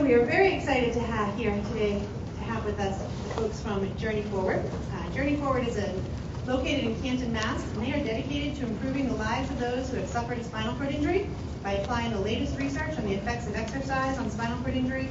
So we are very excited to have here today with us the folks from Journey Forward. Journey Forward is located in Canton, Mass, and they are dedicated to improving the lives of those who have suffered a spinal cord injury by applying the latest research on the effects of exercise on spinal cord injury.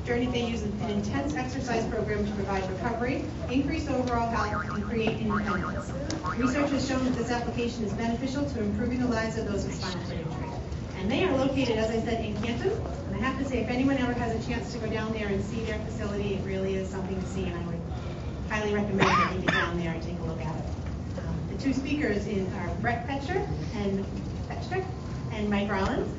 Journey, they use an intense exercise program to provide recovery, increase overall health, and create independence. Research has shown that this application is beneficial to improving the lives of those with spinal cord injury. And they are located, as I said, in Canton. And I have to say, if anyone ever has a chance to go down there and see their facility, it really is something to see, and I would highly recommend that you get down there and take a look at it. The two speakers are Brett Fechter and Mike Rollins.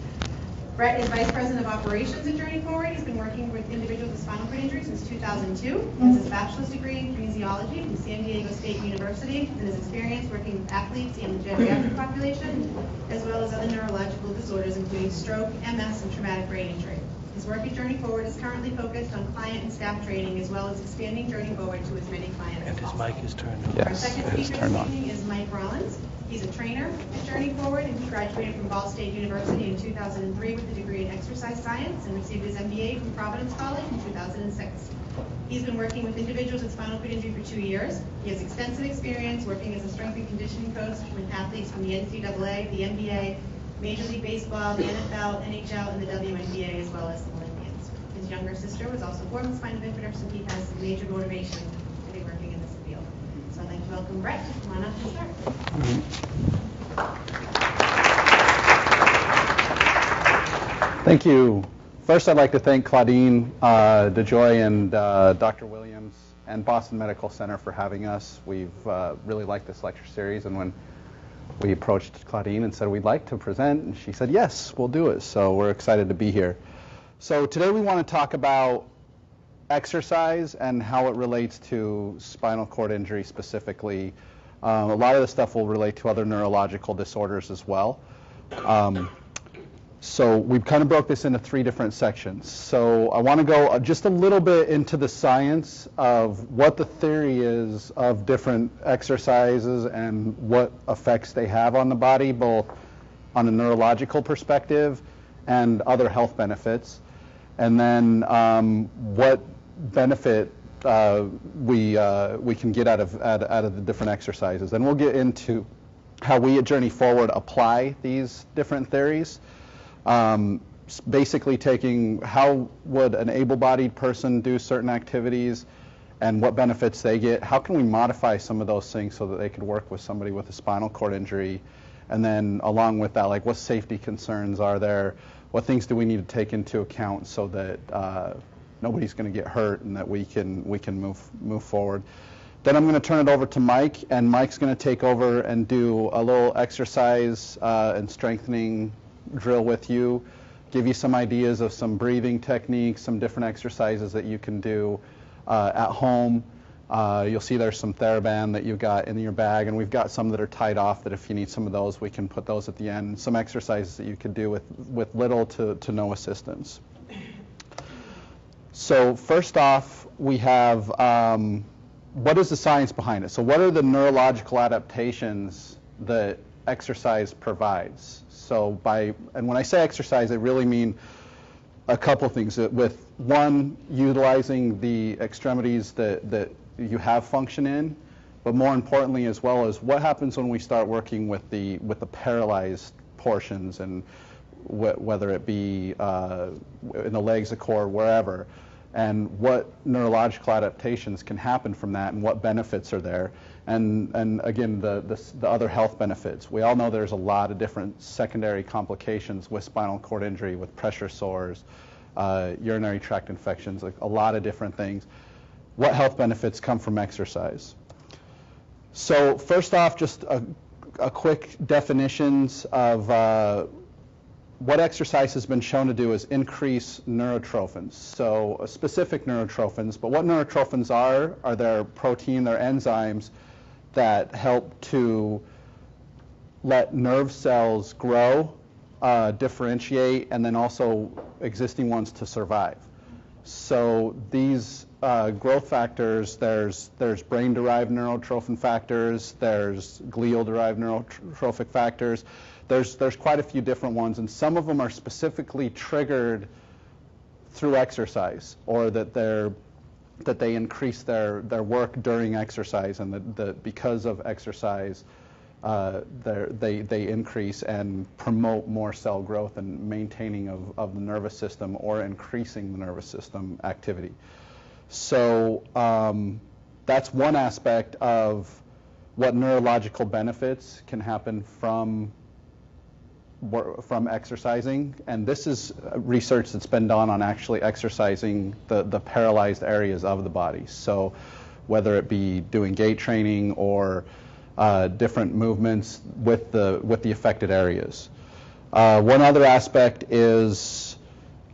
Brett is Vice President of Operations at Journey Forward. He's been working with individuals with spinal cord injury since 2002. He has his bachelor's degree in kinesiology from San Diego State University and has experience working with athletes in the geriatric population, as well as other neurological disorders, including stroke, MS, and traumatic brain injury. His work at Journey Forward is currently focused on client and staff training, as well as expanding Journey Forward to as many clients as possible. And his mic is turned on. Our second speaker this evening is Mike Rollins. He's a trainer at Journey Forward, and he graduated from Ball State University in 2003 with a degree in exercise science and received his MBA from Providence College in 2006. He's been working with individuals with spinal cord injury for 2 years. He has extensive experience working as a strength and conditioning coach with athletes from the NCAA, the NBA, Major League Baseball, the NFL, NHL, and the WNBA, as well as the Olympians. His younger sister was also born with spina bifida, so he has major motivation to be working in this field. So I'd like to welcome Brett. Come on up and start. Thank you. First, I'd like to thank Claudine DeJoy and Dr. Williams and Boston Medical Center for having us. We've really liked this lecture series, and when we approached Claudine and said we'd like to present, and she said, yes, we'll do it. So we're excited to be here. So today we want to talk about exercise and how it relates to spinal cord injury specifically. A lot of the stuff will relate to other neurological disorders as well. So we've kind of broke this into 3 different sections. So I want to go just a little bit into the science of what the theory is of different exercises and what effects they have on the body, both on a neurological perspective and other health benefits. And then what benefit we can get out of the different exercises. And we'll get into how we at Journey Forward apply these different theories. Basically taking how would an able-bodied person do certain activities and what benefits they get. How can we modify some of those things so that they could work with somebody with a spinal cord injury? And then along with that, like what safety concerns are there? What things do we need to take into account so that nobody's going to get hurt and that we can move forward? Then I'm going to turn it over to Mike, and Mike's going to take over and do a little exercise and strengthening drill with you, give you some ideas of some breathing techniques, some different exercises that you can do at home. You'll see there's some TheraBand that you've got in your bag, and we've got some that are tied off that if you need some of those, we can put those at the end. Some exercises that you could do with little to no assistance. So first off, we have what is the science behind it? So what are the neurological adaptations that exercise provides? So and when I say exercise, I really mean a couple things. With one, utilizing the extremities that you have function in, but more importantly as well as what happens when we start working with the paralyzed portions, and whether it be in the legs, the core, wherever, and what neurological adaptations can happen from that and what benefits are there. And again, the other health benefits. We all know there's a lot of different secondary complications with spinal cord injury, with pressure sores, urinary tract infections, like a lot of different things. What health benefits come from exercise? So first off, just a quick definitions of what exercise has been shown to do is increase neurotrophins. So specific neurotrophins, but what neurotrophins are their protein, their enzymes that help to let nerve cells grow, differentiate, and then also existing ones to survive. So these growth factors, there's brain-derived neurotrophin factors, there's glial-derived neurotrophic factors. There's quite a few different ones, and some of them are specifically triggered through exercise, or that they increase their work during exercise, and that because of exercise, they increase and promote more cell growth and maintaining of the nervous system, or increasing the nervous system activity. So that's one aspect of what neurological benefits can happen from exercising, and this is research that's been done on actually exercising the paralyzed areas of the body. So whether it be doing gait training or different movements with the affected areas. One other aspect is,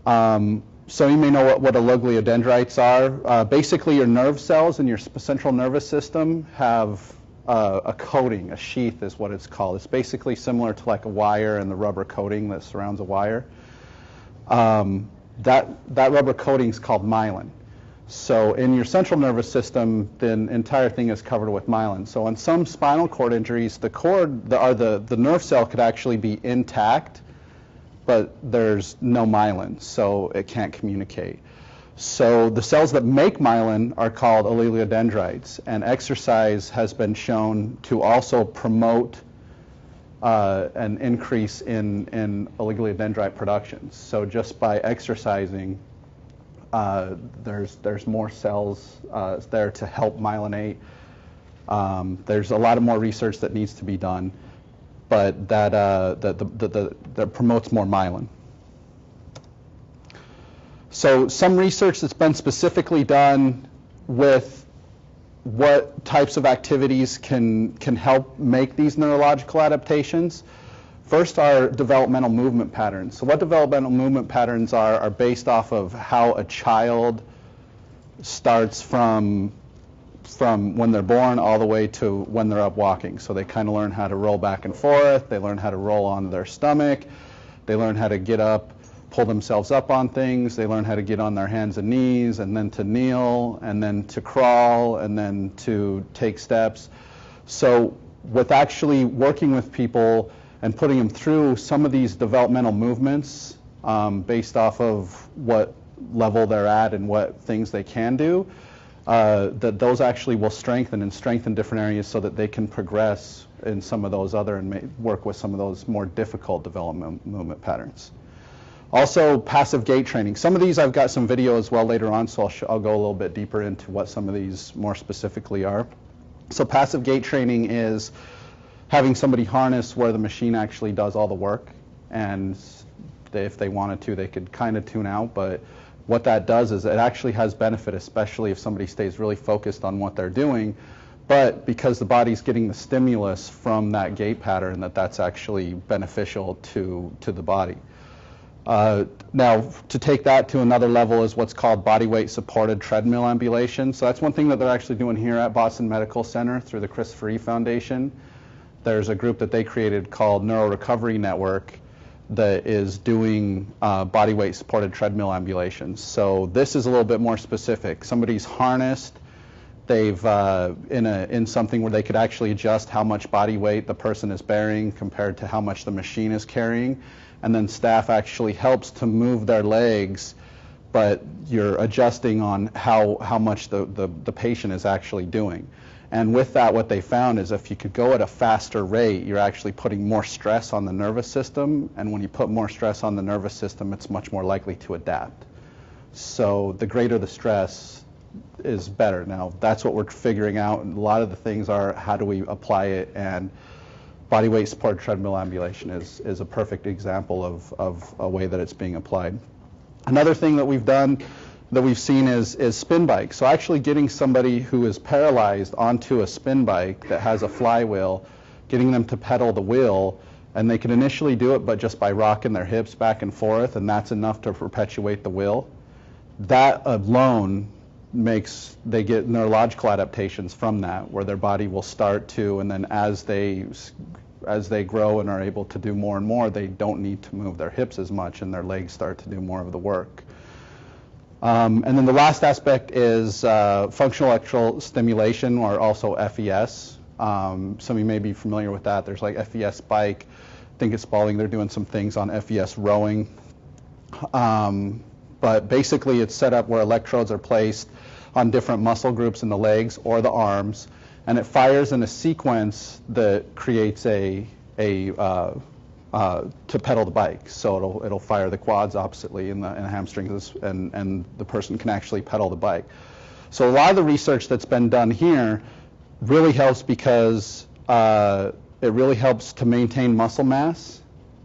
so you may know what oligodendrites are. Basically, your nerve cells in your central nervous system have a coating, a sheath is what it's called. It's basically similar to like a wire and the rubber coating that surrounds a wire. That rubber coating is called myelin. So in your central nervous system, the entire thing is covered with myelin. So on some spinal cord injuries, the nerve cell could actually be intact, but there's no myelin, so it can't communicate. So the cells that make myelin are called oligodendrites, and exercise has been shown to also promote an increase in oligodendrite production. So just by exercising, there's more cells there to help myelinate. There's a lot of more research that needs to be done, but that promotes more myelin. So some research that's been specifically done with what types of activities can help make these neurological adaptations. First are developmental movement patterns. So what developmental movement patterns are based off of how a child starts from when they're born all the way to when they're up walking. So they kind of learn how to roll back and forth, they learn how to roll on their stomach, they learn how to get up, pull themselves up on things, they learn how to get on their hands and knees, and then to kneel, and then to crawl, and then to take steps. So with actually working with people and putting them through some of these developmental movements based off of what level they're at and what things they can do, that those actually will strengthen different areas so that they can progress in some of those other and work with some of those more difficult development movement patterns. Also, passive gait training. Some of these I've got some video as well later on, so I'll go a little bit deeper into what some of these more specifically are. So passive gait training is having somebody harness where the machine actually does all the work, and if they wanted to, they could kind of tune out, but what that does is it actually has benefit, especially if somebody stays really focused on what they're doing, but because the body's getting the stimulus from that gait pattern, that's actually beneficial to the body. Now, to take that to another level is what's called body weight supported treadmill ambulation. So that's one thing that they're actually doing here at Boston Medical Center through the Christopher E. Foundation. There's a group that they created called Neuro Recovery Network that is doing body weight supported treadmill ambulations. So this is a little bit more specific. Somebody's harnessed, they've in something where they could actually adjust how much body weight the person is bearing compared to how much the machine is carrying. And then staff actually helps to move their legs, but you're adjusting on how much the patient is actually doing. And with that, what they found is if you could go at a faster rate, you're actually putting more stress on the nervous system. And when you put more stress on the nervous system, it's much more likely to adapt. So the greater the stress is better. Now, that's what we're figuring out. And a lot of the things are how do we apply it, and body weight supported treadmill ambulation is a perfect example of a way that it's being applied. Another thing that we've done that we've seen is spin bike. So actually getting somebody who is paralyzed onto a spin bike that has a flywheel, getting them to pedal the wheel, and they can initially do it but just by rocking their hips back and forth, and that's enough to perpetuate the wheel. That alone they get neurological adaptations from that, where their body will start to, and then as they grow and are able to do more and more, they don't need to move their hips as much, and their legs start to do more of the work. And then the last aspect is functional electrical stimulation, or also FES. Some of you may be familiar with that. There's like FES bike. I think at Spalding they're doing some things on FES rowing. but basically it's set up where electrodes are placed on different muscle groups in the legs or the arms, and it fires in a sequence that creates to pedal the bike. So it'll fire the quads oppositely in the hamstrings, and the person can actually pedal the bike. So a lot of the research that's been done here really helps because it really helps to maintain muscle mass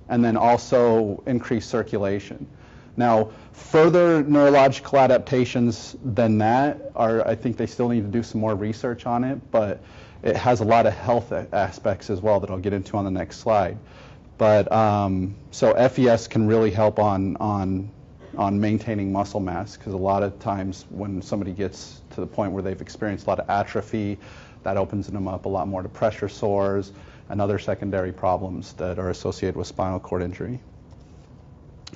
and then also increase circulation. Now, further neurological adaptations than that I think they still need to do some more research on it, but it has a lot of health aspects as well that I'll get into on the next slide. But so FES can really help on maintaining muscle mass, because a lot of times when somebody gets to the point where they've experienced a lot of atrophy, that opens them up a lot more to pressure sores and other secondary problems that are associated with spinal cord injury.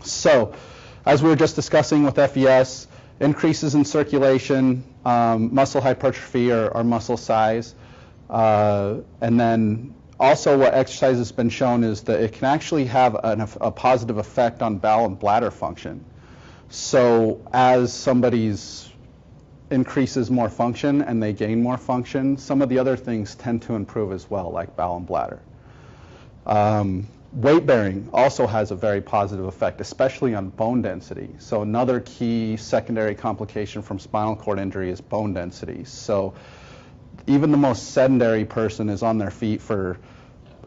So, as we were just discussing with FES, increases in circulation, muscle hypertrophy or muscle size, and then also what exercise has been shown is that it can actually have a positive effect on bowel and bladder function. So as somebody's increases more function and they gain more function, some of the other things tend to improve as well, like bowel and bladder. Weight bearing also has a very positive effect, especially on bone density. So another key secondary complication from spinal cord injury is bone density. So even the most sedentary person is on their feet for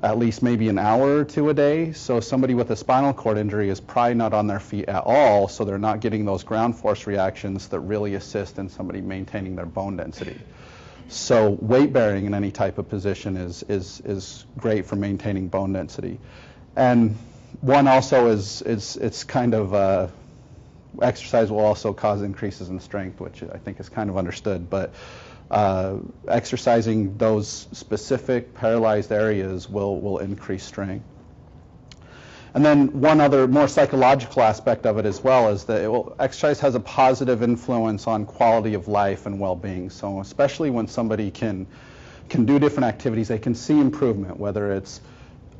at least maybe an hour or two a day. So somebody with a spinal cord injury is probably not on their feet at all, so they're not getting those ground force reactions that really assist in somebody maintaining their bone density. So weight bearing in any type of position is great for maintaining bone density. And one also it's kind of exercise will also cause increases in strength, which I think is kind of understood, but exercising those specific paralyzed areas will increase strength. And then one other more psychological aspect of it as well is that exercise has a positive influence on quality of life and well-being. So especially when somebody can do different activities, they can see improvement, whether it's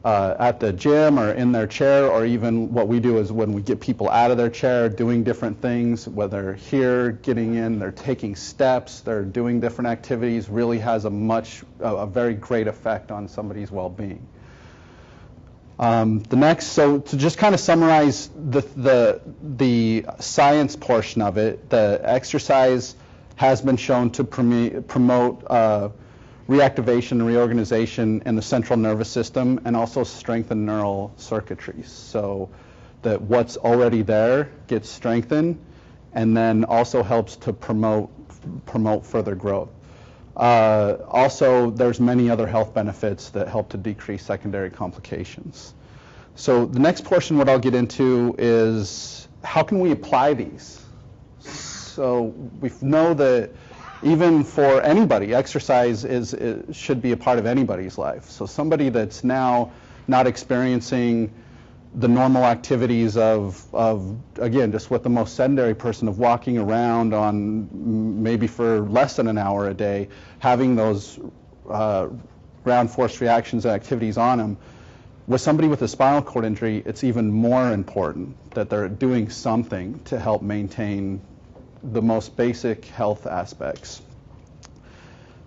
at the gym or in their chair, or even what we do is when we get people out of their chair doing different things, whether here, getting in, they're taking steps, they're doing different activities, really has a very great effect on somebody's well-being. The next, so to just kind of summarize the science portion of it, the exercise has been shown to promote reactivation and reorganization in the central nervous system, and also strengthen neural circuitry, so that what's already there gets strengthened, and then also helps to promote further growth. Also, there's many other health benefits that help to decrease secondary complications. So the next portion, what I'll get into, is how can we apply these? So we know that even for anybody, exercise should be a part of anybody's life. So somebody that's now not experiencing the normal activities of again, just what the most sedentary person of walking around on maybe for less than an hour a day, having those ground force reactions and activities on them. With somebody with a spinal cord injury, it's even more important that they're doing something to help maintain the most basic health aspects.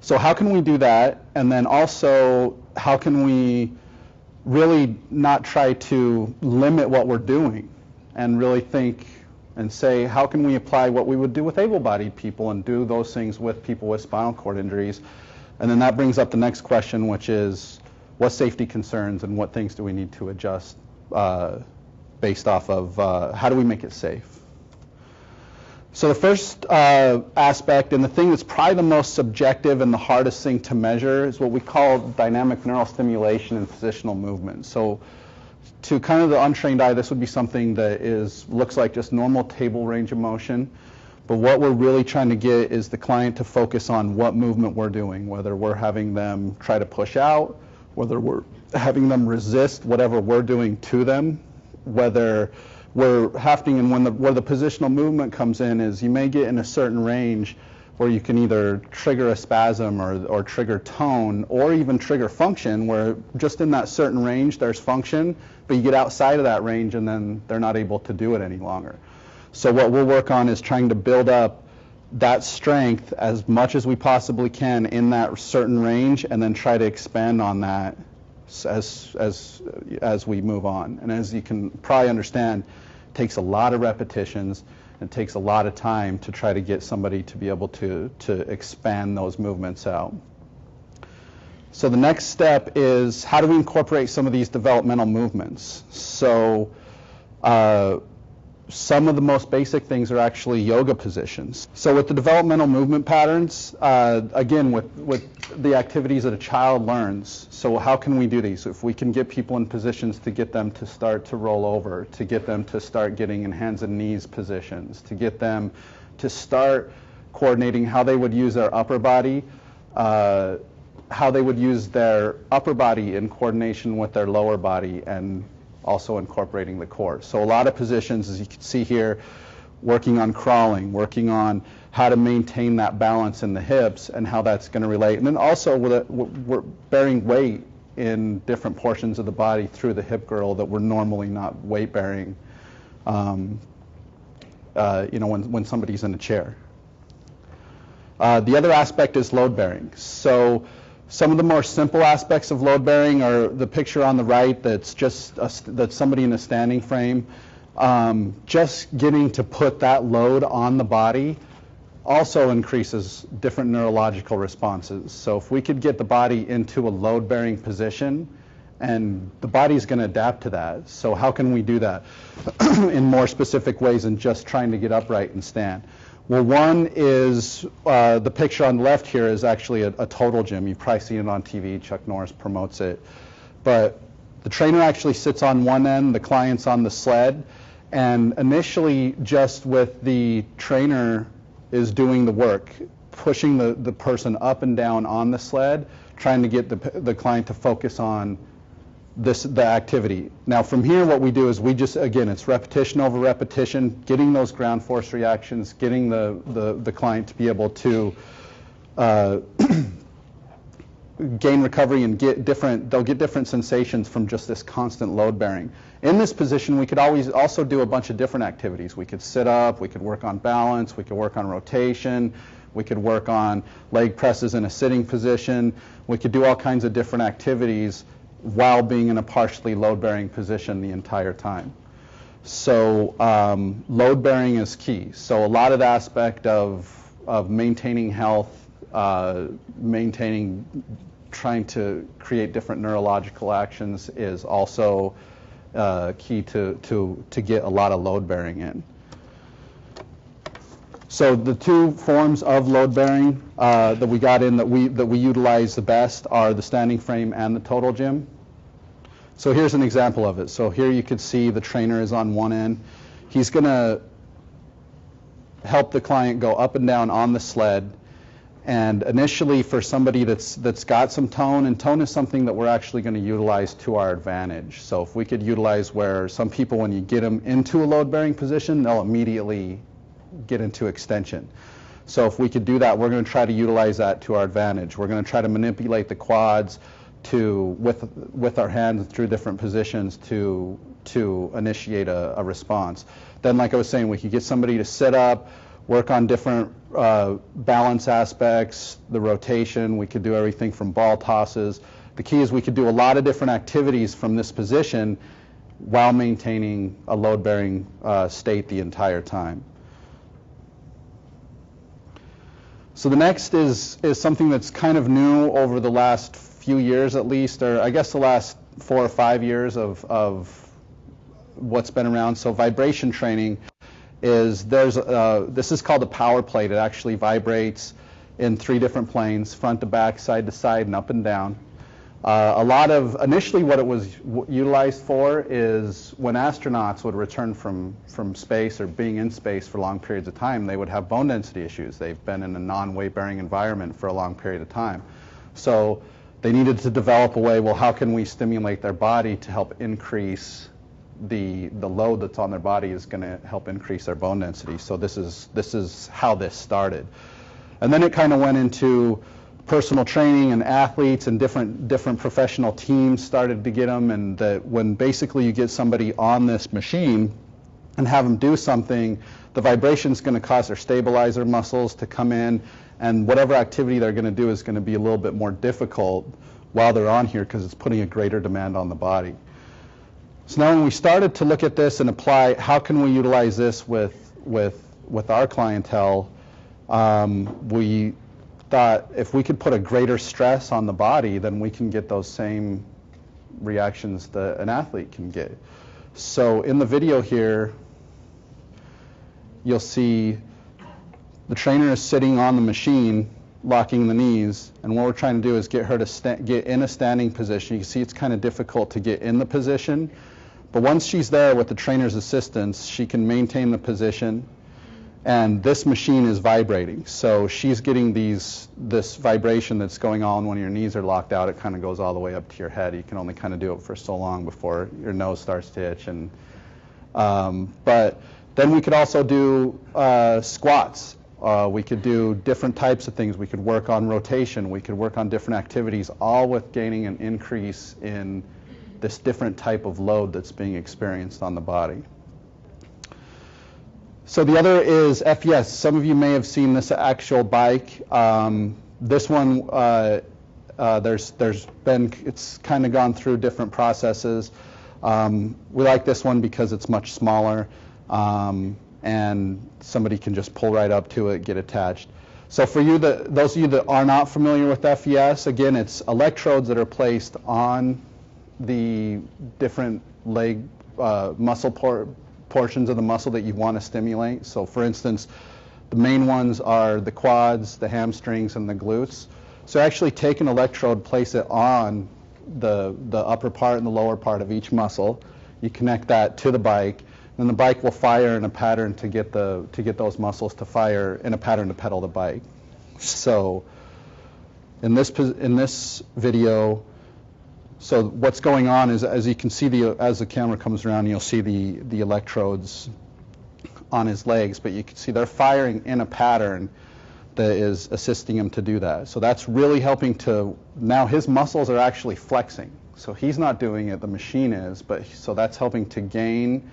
So how can we do that? And then also, how can we really not try to limit what we're doing, and really think and say, how can we apply what we would do with able-bodied people and do those things with people with spinal cord injuries? And then that brings up the next question, which is, what safety concerns and what things do we need to adjust based off of how do we make it safe? So the first aspect, and the thing that's probably the most subjective and the hardest thing to measure, is what we call dynamic neural stimulation and positional movement. So to kind of the untrained eye, this would be something that looks like just normal table range of motion. But what we're really trying to get is the client to focus on what movement we're doing, whether we're having them try to push out, whether we're having them resist whatever we're doing to them, whether we're hafting, and where the positional movement comes in is you may get in a certain range where you can either trigger a spasm or trigger tone, or even trigger function, where just in that certain range there's function, but you get outside of that range and then they're not able to do it any longer. So what we'll work on is trying to build up that strength as much as we possibly can in that certain range, and then try to expand on that as we move on. And as you can probably understand, it takes a lot of repetitions. It takes a lot of time to try to get somebody to be able to expand those movements out. So the next step is, how do we incorporate some of these developmental movements? So some of the most basic things are actually yoga positions. So with the developmental movement patterns, again, with the activities that a child learns, so how can we do these? If we can get people in positions to get them to start to roll over, to get them to start getting in hands and knees positions, to get them to start coordinating how they would use their upper body, how they would use their upper body in coordination with their lower body, and also incorporating the core. So a lot of positions, as you can see here, working on crawling, working on how to maintain that balance in the hips and how that's going to relate. And then also we're bearing weight in different portions of the body through the hip girdle that we're normally not weight bearing, when somebody's in a chair. The other aspect is load bearing. So some of the more simple aspects of load bearing are the picture on the right that's just that's somebody in a standing frame. Just getting to put that load on the body also increases different neurological responses. So if we could get the body into a load bearing position, and the body's going to adapt to that. So how can we do that in more specific ways than just trying to get upright and stand? Well, one is the picture on the left here is actually a total gym. You've probably seen it on TV. Chuck Norris promotes it. But the trainer actually sits on one end, the client's on the sled, and initially just with the trainer is doing the work, pushing the person up and down on the sled, trying to get the client to focus on the activity. Now from here what we do is we just, again, it's repetition over repetition, getting those ground force reactions, getting the client to be able to gain recovery and they'll get different sensations from just this constant load bearing. In this position we could always also do a bunch of different activities. We could sit up, we could work on balance, we could work on rotation, we could work on leg presses in a sitting position, we could do all kinds of different activities while being in a partially load-bearing position the entire time. So load bearing is key. So a lot of the aspect of maintaining health, trying to create different neurological actions is also key to get a lot of load bearing in. So the two forms of load bearing that we got in that we utilize the best are the standing frame and the total gym. So here's an example of it. So here you could see the trainer is on one end. He's going to help the client go up and down on the sled. And initially for somebody that's got some tone, and tone is something that we're actually going to utilize to our advantage. So if we could utilize where some people, when you get them into a load-bearing position, they'll immediately get into extension. So if we could do that, we're going to try to utilize that to our advantage. We're going to try to manipulate the quads with our hands through different positions to initiate a response. Then, like I was saying, we could get somebody to sit up, work on different balance aspects, the rotation. We could do everything from ball tosses. The key is we could do a lot of different activities from this position while maintaining a load-bearing state the entire time. So the next is something that's kind of new over the last few years at least, or I guess the last 4 or 5 years of what's been around. So vibration training is, this is called a power plate. It actually vibrates in 3 different planes, front to back, side to side, and up and down. Initially what it was utilized for is when astronauts would return from space or being in space for long periods of time, they would have bone density issues. They've been in a non-weight bearing environment for a long period of time. So they needed to develop a way, well, how can we stimulate their body to help increase the load that's on their body is going to help increase their bone density. So this is how this started. And then it kind of went into personal training, and athletes and different professional teams started to get them, and when basically you get somebody on this machine, and have them do something, the vibration is going to cause their stabilizer muscles to come in, and whatever activity they're going to do is going to be a little bit more difficult while they're on here because it's putting a greater demand on the body. So now when we started to look at this and apply, how can we utilize this with our clientele, we thought if we could put a greater stress on the body, then we can get those same reactions that an athlete can get. So in the video here, you'll see the trainer is sitting on the machine, locking the knees, and what we're trying to do is get her to get in a standing position. You can see it's kind of difficult to get in the position, but once she's there with the trainer's assistance, she can maintain the position, and this machine is vibrating. So she's getting this vibration that's going on when your knees are locked out. It kind of goes all the way up to your head. You can only kind of do it for so long before your nose starts to itch. But then we could also do squats. We could do different types of things. We could work on rotation. We could work on different activities, all with gaining an increase in this different type of load that's being experienced on the body. So the other is FES. Some of you may have seen this actual bike. This one, it's kind of gone through different processes. We like this one because it's much smaller, and somebody can just pull right up to it, get attached. So for you, those of you that are not familiar with FES, again, it's electrodes that are placed on the different leg muscle portions of the muscle that you want to stimulate. So for instance, the main ones are the quads, the hamstrings, and the glutes. So actually take an electrode, place it on the upper part and the lower part of each muscle. You connect that to the bike, and the bike will fire in a pattern to get those muscles to fire in a pattern to pedal the bike. So in this video, so what's going on is, as you can see, as the camera comes around, you'll see the electrodes on his legs, but you can see they're firing in a pattern that is assisting him to do that. So that's really helping to, now his muscles are actually flexing. So he's not doing it, the machine is, so that's helping to gain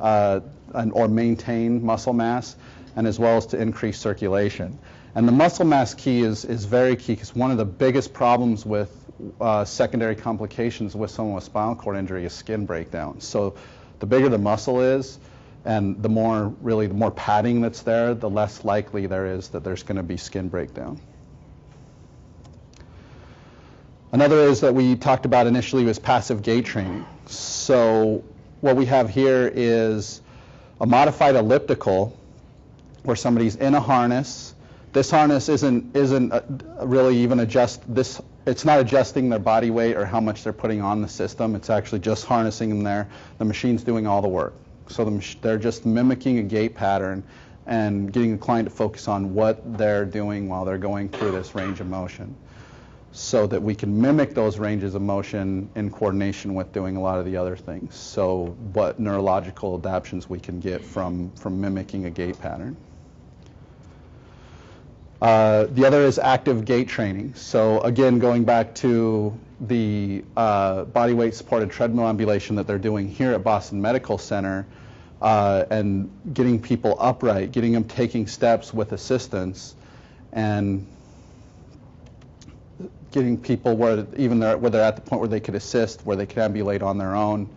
or maintain muscle mass, and as well as to increase circulation. And the muscle mass key is very key, because one of the biggest problems with secondary complications with someone with spinal cord injury is skin breakdown. So the bigger the muscle is, and the more padding that's there, the less likely there is that there's going to be skin breakdown. Another is that we talked about initially was passive gait training. So what we have here is a modified elliptical where somebody's in a harness. This harness isn't really even it's not adjusting their body weight or how much they're putting on the system. It's actually just harnessing them there. The machine's doing all the work. So they're just mimicking a gait pattern and getting the client to focus on what they're doing while they're going through this range of motion, so that we can mimic those ranges of motion in coordination with doing a lot of the other things. So what neurological adaptations we can get from mimicking a gait pattern. The other is active gait training. So again, going back to the body weight supported treadmill ambulation that they're doing here at Boston Medical Center, and getting people upright, getting them taking steps with assistance, and getting people where they're at the point where they could assist, where they could ambulate on their own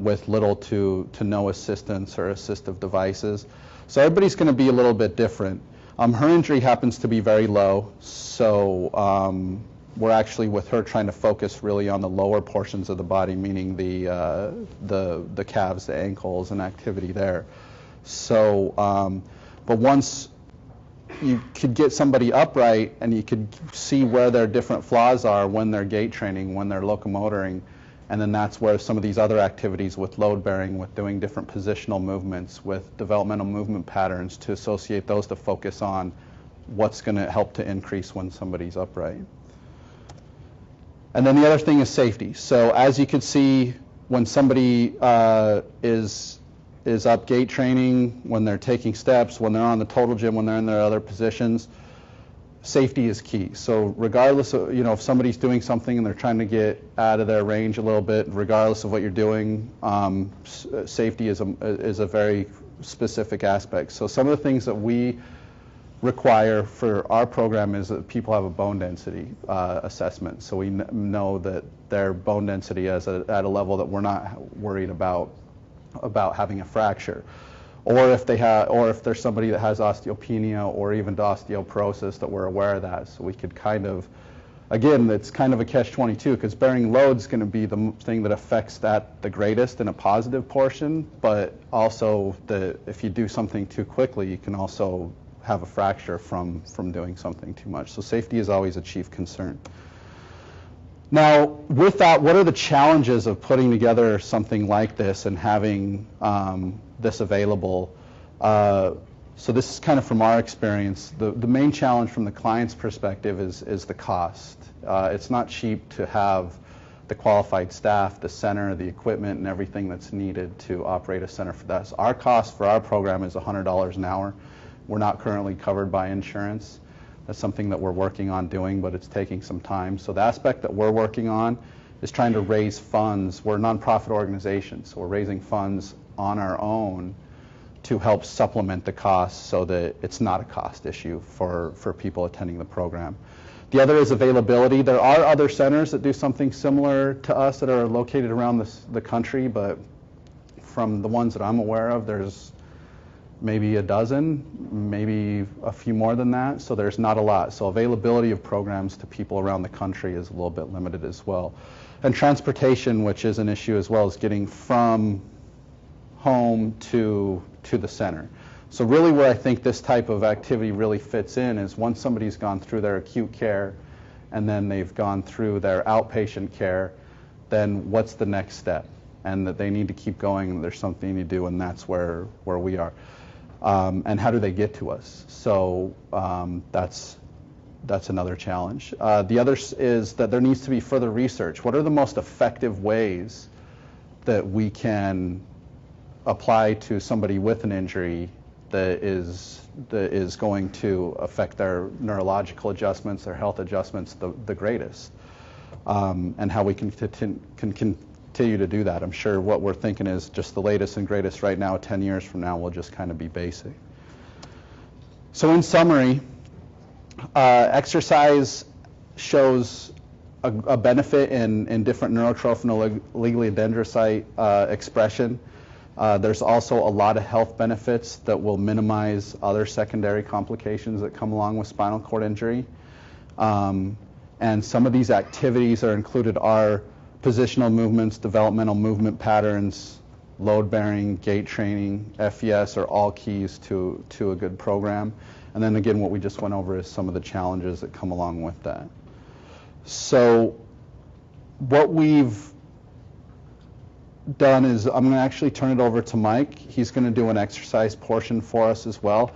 with little to no assistance or assistive devices. So everybody's going to be a little bit different. Her injury happens to be very low, so we're actually with her trying to focus really on the lower portions of the body, meaning the calves, the ankles, and activity there. So, but once you could get somebody upright and you could see where their different flaws are when they're gait training, when they're locomotoring, and then that's where some of these other activities with load bearing, with doing different positional movements, with developmental movement patterns, to associate those to focus on what's going to help to increase when somebody's upright. And then the other thing is safety. So as you can see, when somebody is up gait training, when they're taking steps, when they're on the total gym, when they're in their other positions, safety is key. So regardless of, if somebody's doing something and they're trying to get out of their range a little bit, regardless of what you're doing, safety is a very specific aspect. So some of the things that we require for our program is that people have a bone density assessment. So we know that their bone density is at a level that we're not worried about having a fracture. Or if there's somebody that has osteopenia or even osteoporosis, that we're aware of that. So we could kind of, again, it's kind of a catch-22 because bearing load's going to be the thing that affects that the greatest in a positive portion, but also if you do something too quickly, you can also have a fracture from doing something too much. So safety is always a chief concern. Now, with that, what are the challenges of putting together something like this and having this available? So this is kind of from our experience. The main challenge from the client's perspective is the cost. It's not cheap to have the qualified staff, the center, the equipment, and everything that's needed to operate a center for that. So our cost for our program is $100 an hour. We're not currently covered by insurance. That's something that we're working on doing, but it's taking some time. So the aspect that we're working on is trying to raise funds. We're a nonprofit organization, so we're raising funds on our own to help supplement the costs so that it's not a cost issue for people attending the program. The other is availability. There are other centers that do something similar to us that are located around the country, but from the ones that I'm aware of, there's maybe a dozen, maybe a few more than that, so there's not a lot. So availability of programs to people around the country is a little bit limited as well. And transportation, which is an issue as well, is getting from home to the center. So really where I think this type of activity really fits in is once somebody's gone through their acute care and then they've gone through their outpatient care, then what's the next step? And that they need to keep going and there's something to do, and that's where we are. And how do they get to us? So that's another challenge. The other is that there needs to be further research. What are the most effective ways that we can apply to somebody with an injury that is going to affect their neurological adjustments, their health adjustments the greatest, and how we can continue to do that. I'm sure what we're thinking is just the latest and greatest right now. 10 years from now will just kind of be basic. So in summary, exercise shows a benefit in different neurotrophin oligodendrocyte expression. There's also a lot of health benefits that will minimize other secondary complications that come along with spinal cord injury. And some of these activities that are included are positional movements, developmental movement patterns, load bearing, gait training, FES are all keys to a good program. And then again, what we just went over is some of the challenges that come along with that. So what we've done is I'm going to actually turn it over to Mike. He's going to do an exercise portion for us as well.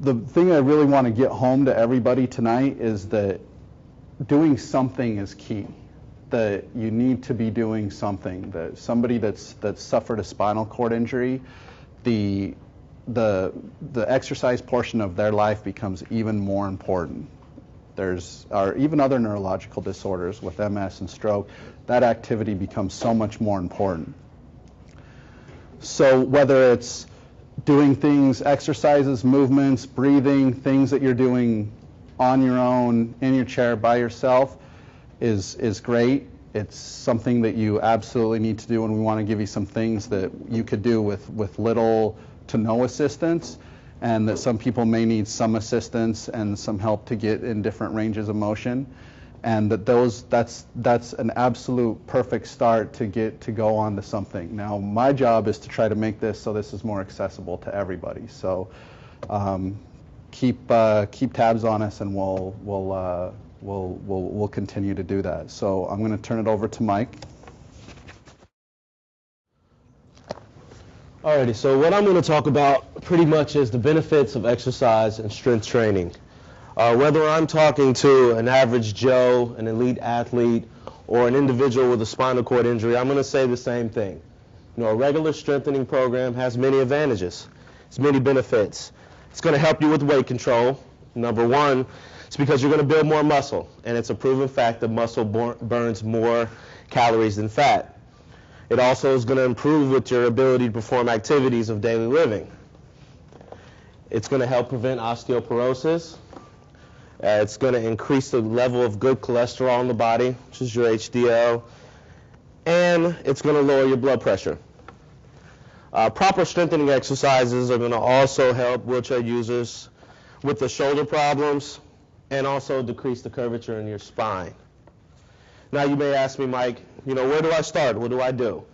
The thing I really want to get home to everybody tonight is that doing something is key. That you need to be doing something. That somebody that's suffered a spinal cord injury, the exercise portion of their life becomes even more important. Or even other neurological disorders with MS and stroke, that activity becomes so much more important. So whether it's doing things, exercises, movements, breathing, things that you're doing on your own, in your chair by yourself, is great. It's something that you absolutely need to do, and we want to give you some things that you could do with little to no assistance, and that some people may need some assistance and some help to get in different ranges of motion, and that's an absolute perfect start to get to go on to something. Now, my job is to try to make this so this is more accessible to everybody. So keep tabs on us, and we'll continue to do that. So I'm going to turn it over to Mike. Alrighty, so what I'm going to talk about pretty much is the benefits of exercise and strength training. Whether I'm talking to an average Joe, an elite athlete, or an individual with a spinal cord injury, I'm going to say the same thing. A regular strengthening program has many advantages. It's many benefits. It's going to help you with weight control. Number one, it's because you're going to build more muscle, and it's a proven fact that muscle burns more calories than fat. It also is going to improve with your ability to perform activities of daily living. It's going to help prevent osteoporosis. It's going to increase the level of good cholesterol in the body, which is your HDL, and it's going to lower your blood pressure. Proper strengthening exercises are going to also help wheelchair users with the shoulder problems and also decrease the curvature in your spine. Now you may ask me, Mike, where do I start? What do I do?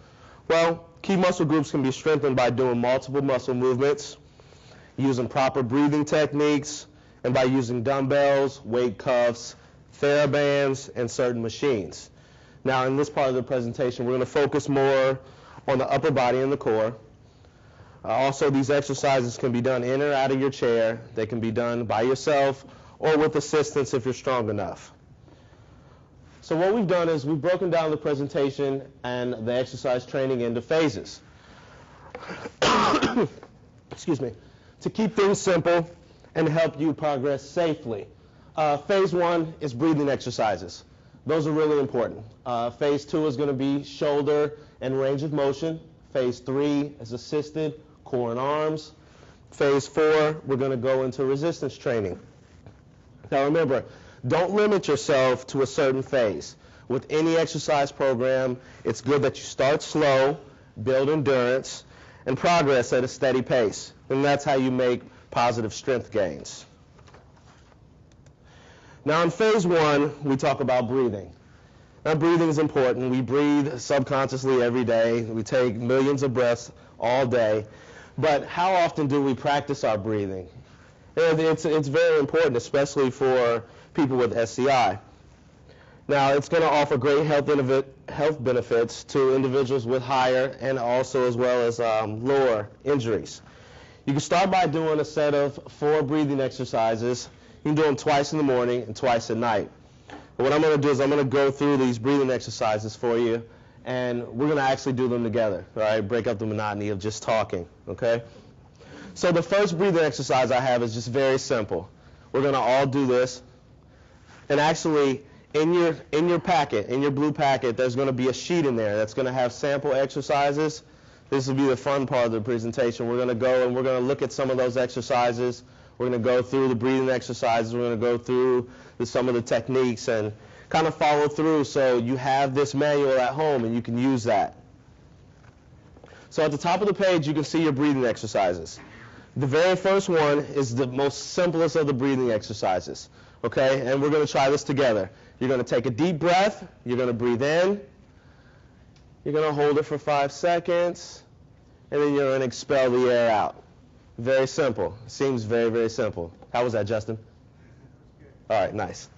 Well, key muscle groups can be strengthened by doing multiple muscle movements, using proper breathing techniques, and by using dumbbells, weight cuffs, TheraBands, and certain machines. Now in this part of the presentation, we're going to focus more on the upper body and the core. Also, these exercises can be done in or out of your chair. They can be done by yourself or with assistance if you're strong enough. So what we've done is we've broken down the presentation and the exercise training into phases. Excuse me. To keep things simple and help you progress safely. Phase 1 is breathing exercises. Those are really important. Phase 2 is going to be shoulder and range of motion. Phase 3 is assisted, core and arms. Phase 4, we're going to go into resistance training. Now remember, don't limit yourself to a certain phase. With any exercise program, it's good that you start slow, build endurance, and progress at a steady pace. And that's how you make positive strength gains. Now in phase 1, we talk about breathing. Now breathing is important. We breathe subconsciously every day. We take millions of breaths all day. But how often do we practice our breathing? It's very important, especially for people with SCI. Now it's going to offer great health benefits to individuals with higher and also as well as lower injuries. You can start by doing a set of 4 breathing exercises. You can do them twice in the morning and twice at night. But what I'm going to do is I'm going to go through these breathing exercises for you, and we're going to actually do them together, all right? Break up the monotony of just talking, okay? So the first breathing exercise I have is just very simple. We're going to all do this. And actually, in your packet, in your blue packet, there's going to be a sheet in there that's going to have sample exercises. This will be the fun part of the presentation. We're going to go and we're going to look at some of those exercises. We're going to go through the breathing exercises. We're going to go through some of the techniques and kind of follow through so you have this manual at home and you can use that. So at the top of the page, you can see your breathing exercises. The very first one is the most simplest of the breathing exercises, okay? And we're going to try this together. You're going to take a deep breath. You're going to breathe in. You're going to hold it for 5 seconds, and then you're going to expel the air out. Very simple. Seems very, very simple. How was that, Justin? All right, nice.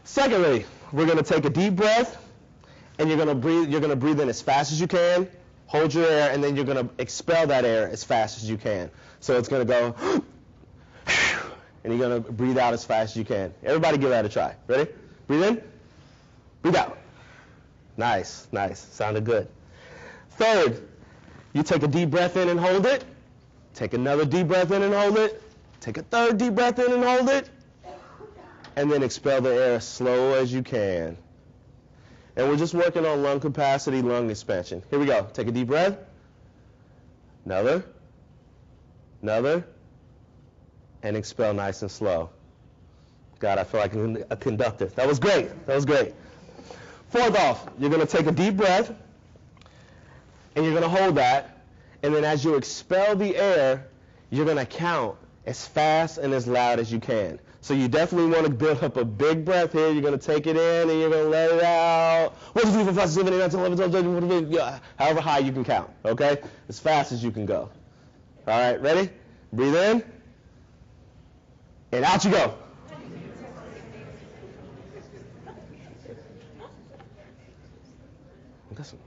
Secondly, we're going to take a deep breath, and you're going to breathe in as fast as you can, hold your air, and then you're going to expel that air as fast as you can. So it's going to go, and you're going to breathe out as fast as you can. Everybody give that a try. Ready? Breathe in. Breathe out. Nice, nice. Sounded good. Third, you take a deep breath in and hold it. Take another deep breath in and hold it. Take a third deep breath in and hold it. And then expel the air as slow as you can. And we're just working on lung capacity, lung expansion. Here we go. Take a deep breath. Another. Another. And expel nice and slow. God, I feel like a conductor. That was great. That was great. Fourth off, you're going to take a deep breath, and you're going to hold that. And then as you expel the air, you're going to count as fast and as loud as you can. So you definitely want to build up a big breath here. You're going to take it in, and you're going to let it out. 1, 2, 3, 4, 5, 6, 7, 8, 9, 10, 11, 12, 13, 14, 15, however high you can count, okay? As fast as you can go. All right, ready? Breathe in, and out you go.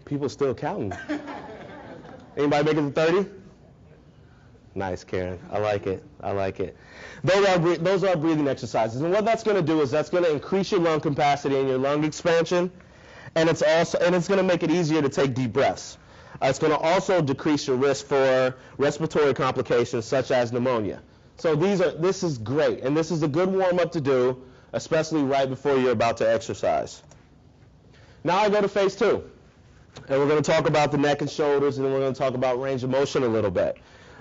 People still counting. Anybody make it to 30? Nice, Karen. I like it. I like it. Those are breathing exercises. And what that's going to do is that's going to increase your lung capacity and your lung expansion, and it's going to make it easier to take deep breaths. It's going to also decrease your risk for respiratory complications such as pneumonia. So this is great, and this is a good warm-up to do, especially right before you're about to exercise. Now I go to phase 2, and we're going to talk about the neck and shoulders, and then we're going to talk about range of motion a little bit.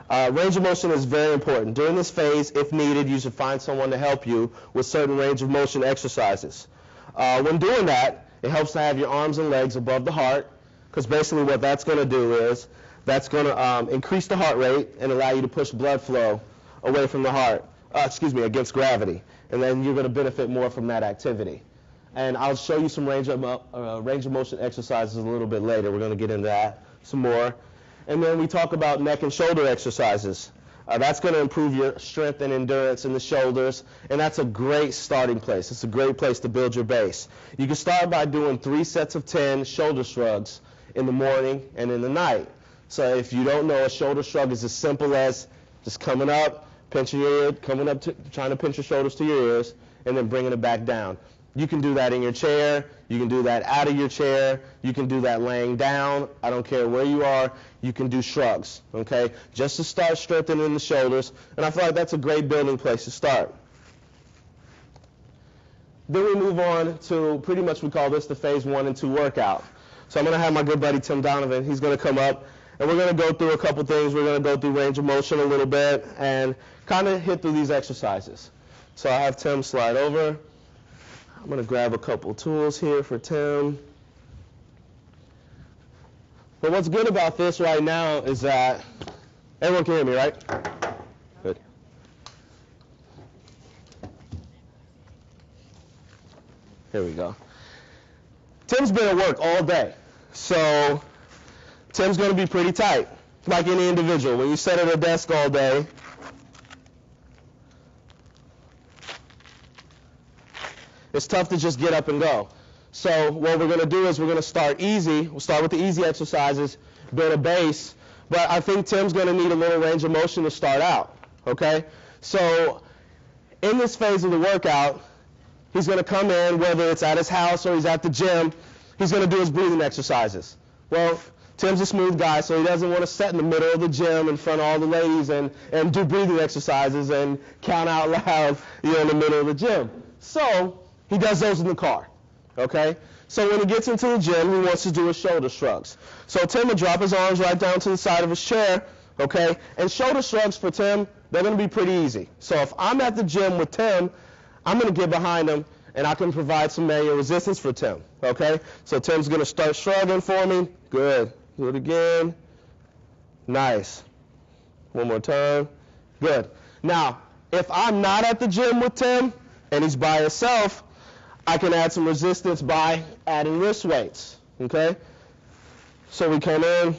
Range of motion is very important. During this phase, if needed, you should find someone to help you with certain range of motion exercises. When doing that, it helps to have your arms and legs above the heart, because basically what that's going to do is that's going to increase the heart rate and allow you to push blood flow away from the heart, against gravity, and then you're going to benefit more from that activity. And I'll show you some range of motion exercises a little bit later. We're going to get into that some more. And then we talk about neck and shoulder exercises. That's going to improve your strength and endurance in the shoulders, and that's a great starting place. It's a great place to build your base. You can start by doing 3 sets of 10 shoulder shrugs in the morning and in the night. So if you don't know, a shoulder shrug is as simple as just coming up, pinching your ear, trying to pinch your shoulders to your ears, and then bringing it back down. You can do that in your chair. You can do that out of your chair. You can do that laying down. I don't care where you are. You can do shrugs, okay? Just to start strengthening the shoulders, and I feel like that's a great building place to start. Then we move on to pretty much we call this the phase 1 and 2 workout. So I'm going to have my good buddy Tim Donovan. He's going to come up, and we're going to go through a couple things. We're going to go through range of motion a little bit and kind of hit through these exercises. So I have Tim slide over. I'm going to grab a couple tools here for Tim. But what's good about this right now is that everyone can hear me, right? Good. Here we go. Tim's been at work all day, so Tim's going to be pretty tight, like any individual. When you sit at a desk all day, it's tough to just get up and go. So what we're going to do is we're going to start easy. We'll start with the easy exercises, build a base. But I think Tim's going to need a little range of motion to start out, okay? So in this phase of the workout, he's going to come in, whether it's at his house or he's at the gym, he's going to do his breathing exercises. Well, Tim's a smooth guy, so he doesn't want to sit in the middle of the gym in front of all the ladies and do breathing exercises and count out loud, in the middle of the gym. So he does those in the car, okay? So when he gets into the gym, he wants to do his shoulder shrugs. So Tim will drop his arms right down to the side of his chair, okay? And shoulder shrugs for Tim, they're going to be pretty easy. So if I'm at the gym with Tim, I'm going to get behind him, and I can provide some manual resistance for Tim, okay? So Tim's going to start shrugging for me. Good. Do it again. Nice. One more time. Good. Now, if I'm not at the gym with Tim, and he's by himself, I can add some resistance by adding wrist weights, okay? So we come in,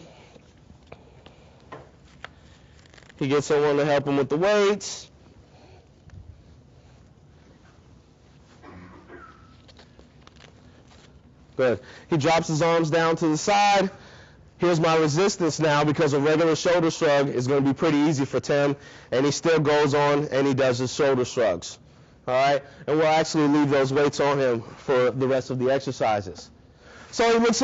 he gets someone to help him with the weights. Good. He drops his arms down to the side. Here's my resistance now, because a regular shoulder shrug is going to be pretty easy for Tim, and he still goes on and he does his shoulder shrugs. All right, and we'll actually leave those weights on him for the rest of the exercises. So he looks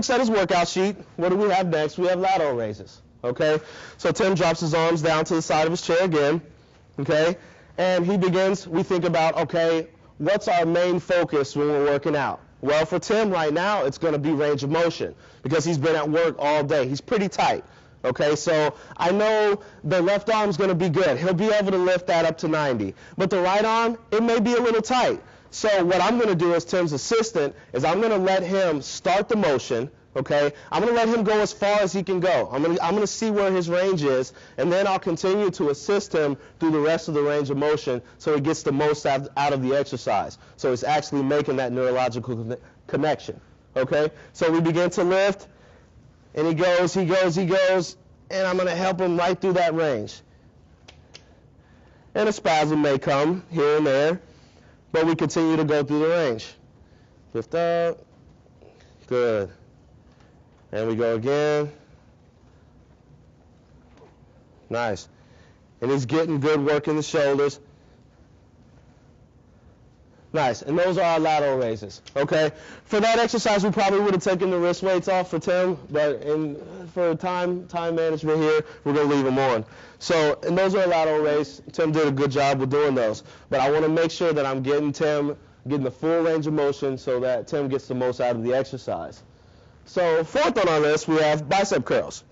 at his workout sheet. What do we have next? We have lateral raises, okay? So Tim drops his arms down to the side of his chair again, okay? And he begins, we think about, okay, what's our main focus when we're working out? Well, for Tim right now, it's going to be range of motion, because he's been at work all day. He's pretty tight. Okay, so I know the left arm's going to be good. He'll be able to lift that up to 90. But the right arm, it may be a little tight. So what I'm going to do as Tim's assistant is I'm going to let him start the motion, okay? I'm going to let him go as far as he can go. I'm going to see where his range is, and then I'll continue to assist him through the rest of the range of motion so he gets the most out of the exercise. So he's actually making that neurological connection, okay? So we begin to lift. And he goes, and I'm going to help him right through that range. And a spasm may come here and there, but we continue to go through the range. Lift up. Good. And we go again. Nice. And he's getting good work in the shoulders. Nice, and those are our lateral raises, okay? For that exercise, we probably would have taken the wrist weights off for Tim, but for time management here, we're going to leave them on. So, and those are our lateral raises. Tim did a good job with doing those, but I want to make sure that I'm getting the full range of motion so that Tim gets the most out of the exercise. So, fourth on our list, we have bicep curls.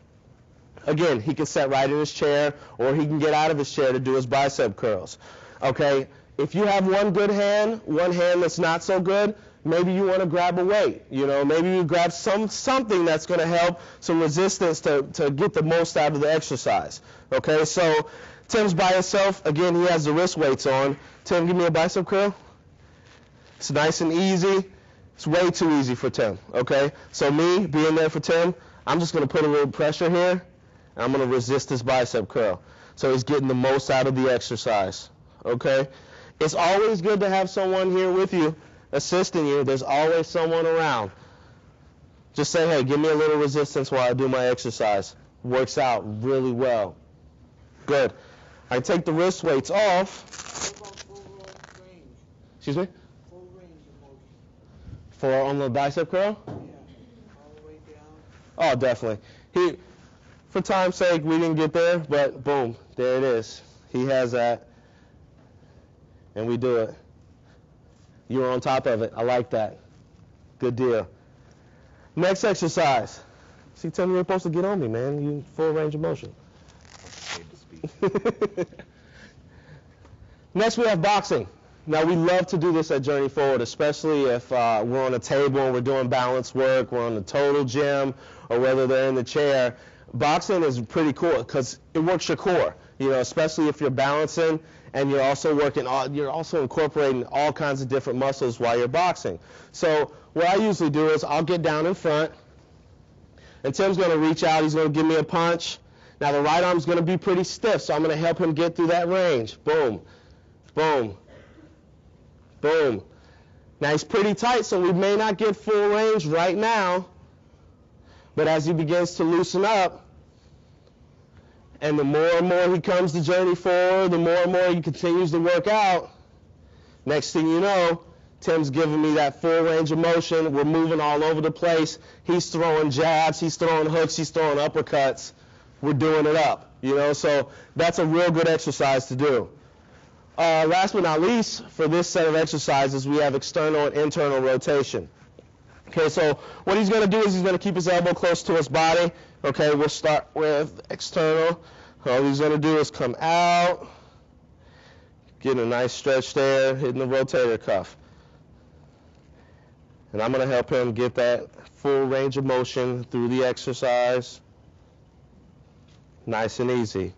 Again, he can sit right in his chair, or he can get out of his chair to do his bicep curls, okay? If you have one hand that's not so good, maybe you want to grab a weight. You know, maybe you grab something that's going to help, some resistance to get the most out of the exercise. Okay, so Tim's by himself. Again, he has the wrist weights on. Tim, give me a bicep curl. It's nice and easy. It's way too easy for Tim. Okay, so me being there for Tim, I'm just going to put a little pressure here, and I'm going to resist this bicep curl. So he's getting the most out of the exercise. Okay. It's always good to have someone here with you, assisting you. There's always someone around. Just say, hey, give me a little resistance while I do my exercise. Works out really well. Good. I take the wrist weights off. Full range. Excuse me? Full range of motion. For on the bicep curl? Yeah. All the way down. Oh, definitely. For time's sake, we didn't get there, but boom, there it is. He has that. And we do it. You're on top of it. I like that. Good deal. Next exercise. See, Tim, you're supposed to get on me, man. You full range of motion. Next, we have boxing. Now, we love to do this at Journey Forward, especially if we're on a table and we're doing balance work, we're on the total gym, or whether they're in the chair. Boxing is pretty cool because it works your core, you know, especially if you're balancing. And you're also incorporating all kinds of different muscles while you're boxing. So what I usually do is I'll get down in front, and Tim's going to reach out. He's going to give me a punch. Now the right arm's going to be pretty stiff, so I'm going to help him get through that range. Boom, boom, boom. Now he's pretty tight, so we may not get full range right now, but as he begins to loosen up, and the more and more he comes to Journey Forward, the more and more he continues to work out, next thing you know, Tim's giving me that full range of motion. We're moving all over the place. He's throwing jabs, he's throwing hooks, he's throwing uppercuts. We're doing it up, you know, so that's a real good exercise to do. Last but not least, for this set of exercises, we have external and internal rotation. Okay, so what he's going to do is he's going to keep his elbow close to his body. Okay, we'll start with external. All he's going to do is come out, get a nice stretch there, hitting the rotator cuff. And I'm going to help him get that full range of motion through the exercise. Nice and easy.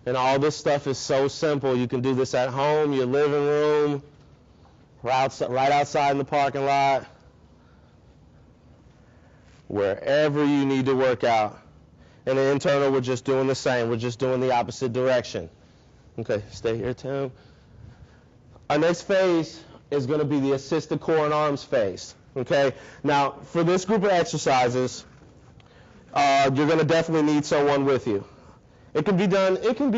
And all this stuff is so simple. You can do this at home, your living room, right outside in the parking lot, wherever you need to work out. And the internal, we're just doing the same. We're just doing the opposite direction. Okay, stay here, Tim. Our next phase is going to be the assisted core and arms phase. Okay, now for this group of exercises, you're going to definitely need someone with you. It can be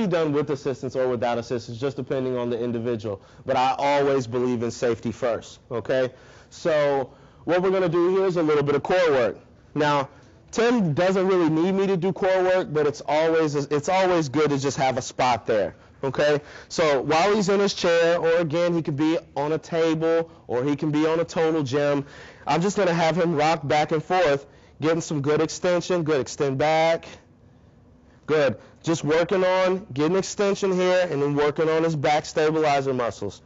done with assistance or without assistance, just depending on the individual. But I always believe in safety first. Okay, so what we're going to do here is a little bit of core work. Now, Tim doesn't really need me to do core work, but it's always good to just have a spot there. Okay, so while he's in his chair, or again, he could be on a table, or he can be on a total gym, I'm just going to have him rock back and forth, getting some good extension, good extend back, good. Just working on getting extension here, and then working on his back stabilizer muscles.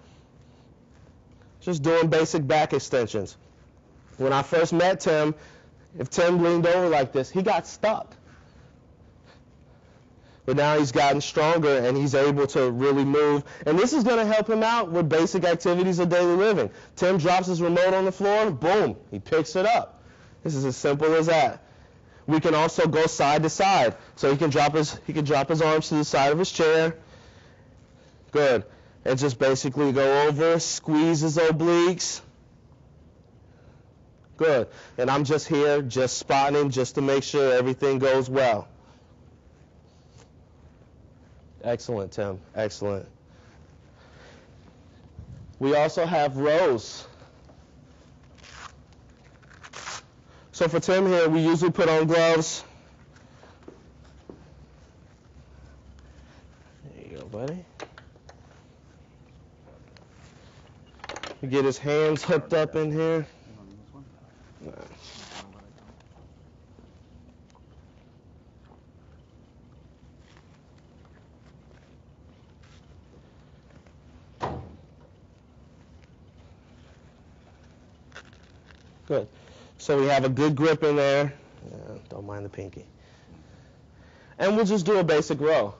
Just doing basic back extensions. When I first met Tim, if Tim leaned over like this, he got stuck. But now he's gotten stronger and he's able to really move. And this is going to help him out with basic activities of daily living. Tim drops his remote on the floor, boom, he picks it up. This is as simple as that. We can also go side to side. So he can drop his arms to the side of his chair. Good. And just basically go over, squeeze his obliques. Good. And I'm just here, just spotting, just to make sure everything goes well. Excellent, Tim. Excellent. We also have rows. So for Tim here, we usually put on gloves. There you go, buddy. We get his hands hooked up in here. No. Good. So we have a good grip in there. Don't mind the pinky. And we'll just do a basic row.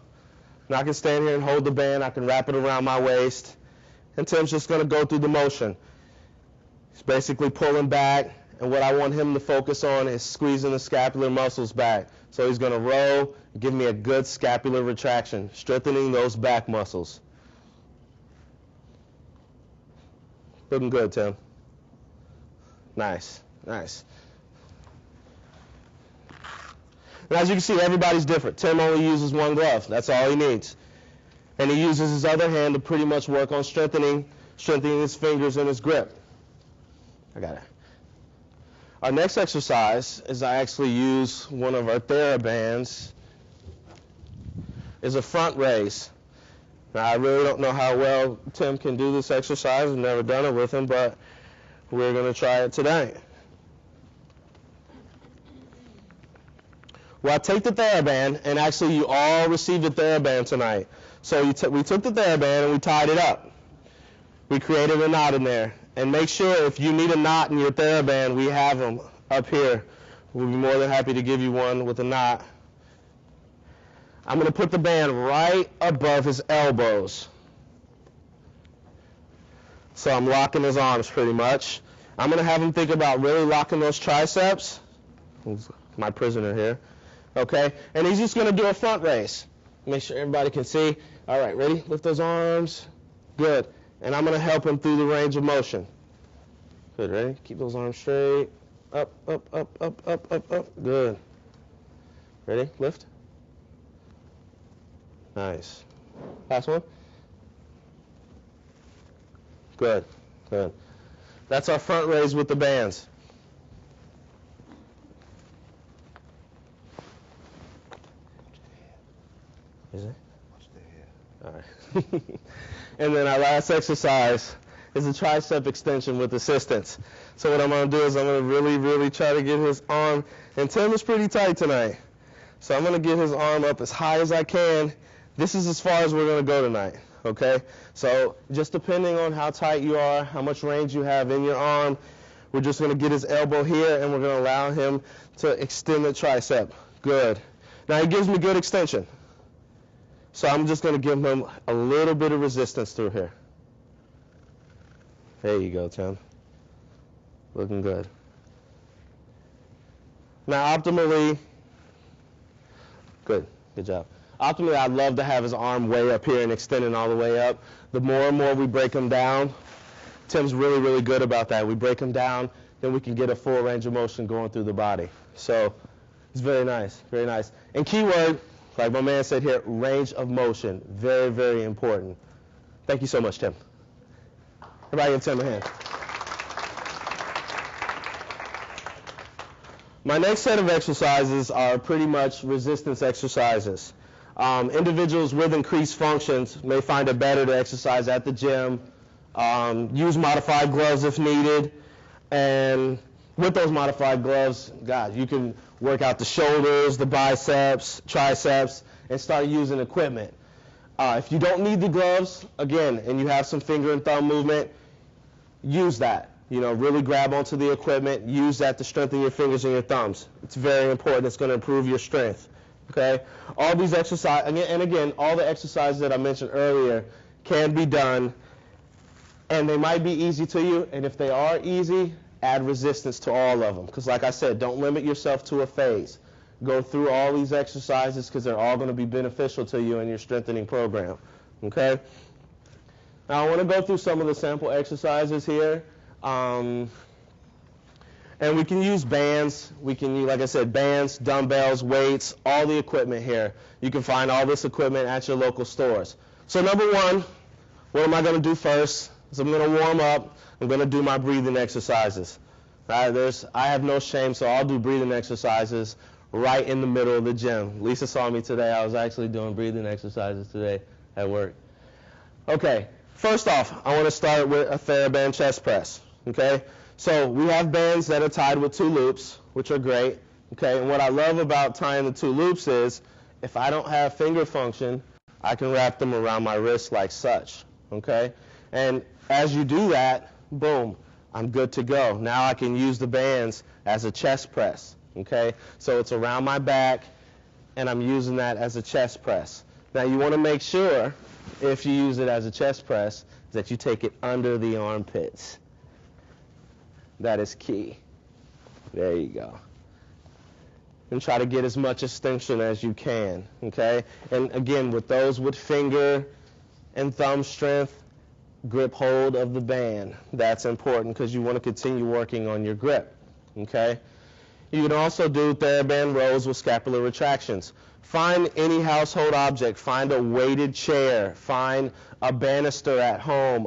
Now I can stand here and hold the band. I can wrap it around my waist. And Tim's just going to go through the motion. He's basically pulling back. And what I want him to focus on is squeezing the scapular muscles back. So he's going to row, give me a good scapular retraction, strengthening those back muscles. Looking good, Tim. Nice, nice. And as you can see, everybody's different. Tim only uses one glove. That's all he needs. And he uses his other hand to pretty much work on strengthening his fingers and his grip. I got it. Our next exercise is I actually use one of our TheraBands. Is a front raise. Now, I really don't know how well Tim can do this exercise. I've never done it with him, but we're going to try it today. Well, I take the TheraBand, and actually you all received the TheraBand tonight. So we took the TheraBand and we tied it up. We created a knot in there. And make sure if you need a knot in your TheraBand, we have them up here. We'll be more than happy to give you one with a knot. I'm going to put the band right above his elbows. So I'm locking his arms pretty much. I'm going to have him think about really locking those triceps. My prisoner here. Okay? And he's just going to do a front raise. Make sure everybody can see. All right, ready? Lift those arms. Good. And I'm going to help him through the range of motion. Good, ready? Keep those arms straight. Up, up, up, up, up, up, up. Good. Ready? Lift. Nice. Last one. Good, good. That's our front raise with the bands. Is it? All right. And then our last exercise is a tricep extension with assistance. So what I'm going to do is I'm going to really, really try to get his arm, and Tim is pretty tight tonight. So I'm going to get his arm up as high as I can. This is as far as we're going to go tonight, okay? So just depending on how tight you are, how much range you have in your arm, we're just going to get his elbow here, and we're going to allow him to extend the tricep. Good. Now he gives me good extension. So I'm just going to give him a little bit of resistance through here. There you go, Tim. Looking good. Now optimally, good job. Optimally, I'd love to have his arm way up here and extending all the way up. The more and more we break him down, Tim's really, really good about that. We break him down, then we can get a full range of motion going through the body. So it's very nice, very nice. And keyword, like my man said here, range of motion. Very, very important. Thank you so much, Tim. Everybody give Tim a hand. My next set of exercises are pretty much resistance exercises. Individuals with increased functions may find it better to exercise at the gym, use modified gloves if needed, and with those modified gloves, God, you can work out the shoulders, the biceps, triceps, and start using equipment. If you don't need the gloves, again, and you have some finger and thumb movement, use that. You know, really grab onto the equipment, use that to strengthen your fingers and your thumbs. It's very important. It's going to improve your strength. Okay? All these exercises, and again, all the exercises that I mentioned earlier can be done, and they might be easy to you, and if they are easy, add resistance to all of them. Because like I said, don't limit yourself to a phase. Go through all these exercises because they're all going to be beneficial to you in your strengthening program. Okay? Now I want to go through some of the sample exercises here. And we can use bands. We can use, like I said, bands, dumbbells, weights, all the equipment here. You can find all this equipment at your local stores. So number one, what am I going to do first? So I'm going to warm up. I'm going to do my breathing exercises. I have no shame, so I'll do breathing exercises right in the middle of the gym. Lisa saw me today. I was actually doing breathing exercises today at work. Okay, first off, I want to start with a TheraBand chest press. Okay, so we have bands that are tied with 2 loops, which are great. Okay, and what I love about tying the 2 loops is if I don't have finger function, I can wrap them around my wrist like such. Okay, and as you do that, boom, I'm good to go. Now I can use the bands as a chest press. Okay, so it's around my back, and I'm using that as a chest press. Now you want to make sure, if you use it as a chest press, that you take it under the armpits. That is key. There you go. And try to get as much extension as you can. Okay, and again, with those with finger and thumb strength, grip hold of the band. That's important because you want to continue working on your grip. Okay? You can also do TheraBand rows with scapular retractions. Find any household object. Find a weighted chair. Find a banister at home.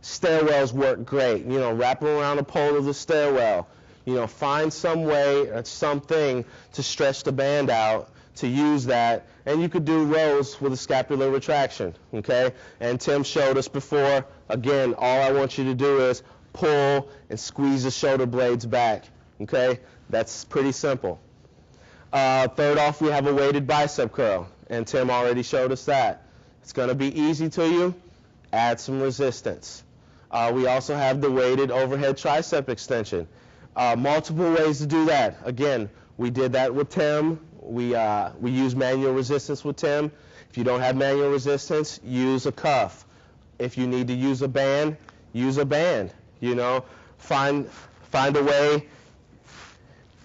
Stairwells work great. You know, wrap them around the pole of the stairwell. You know, find some way or something to stretch the band out to use that, and you could do rows with a scapular retraction, okay? And Tim showed us before. Again, all I want you to do is pull and squeeze the shoulder blades back, okay? That's pretty simple. Third off, we have a weighted bicep curl, and Tim already showed us that. It's going to be easy to you. Add some resistance. We also have the weighted overhead tricep extension. Multiple ways to do that. Again, we did that with Tim. We use manual resistance with Tim. If you don't have manual resistance, use a cuff. If you need to use a band, use a band. You know, find a way.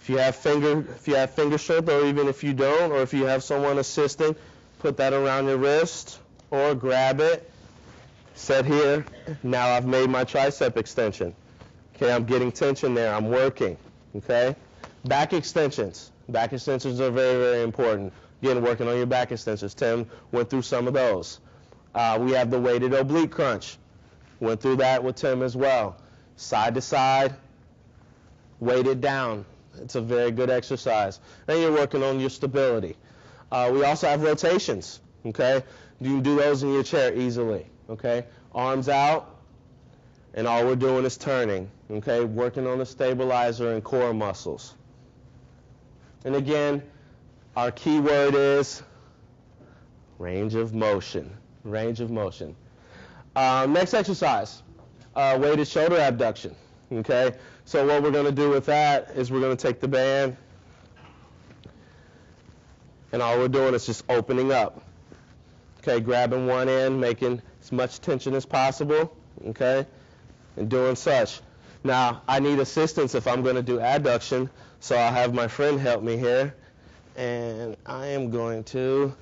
If you have finger strength, or even if you don't, or if you have someone assisting, put that around your wrist or grab it. Set here. Now I've made my tricep extension. Okay, I'm getting tension there. I'm working. Okay, back extensions. Back extensions are very, very important. Again, working on your back extensions. Tim went through some of those. We have the weighted oblique crunch. Went through that with Tim as well. Side to side, weighted down. It's a very good exercise. And you're working on your stability. We also have rotations. Okay, you can do those in your chair easily. Okay, arms out, and all we're doing is turning. Okay, working on the stabilizer and core muscles. And again, our key word is range of motion. Range of motion. Next exercise, weighted shoulder abduction. Okay, so what we're going to do with that is we're going to take the band, and all we're doing is just opening up. Okay, grabbing one end, making as much tension as possible. Okay, and doing such. Now, I need assistance if I'm going to do adduction, so I'll have my friend help me here. And I am going to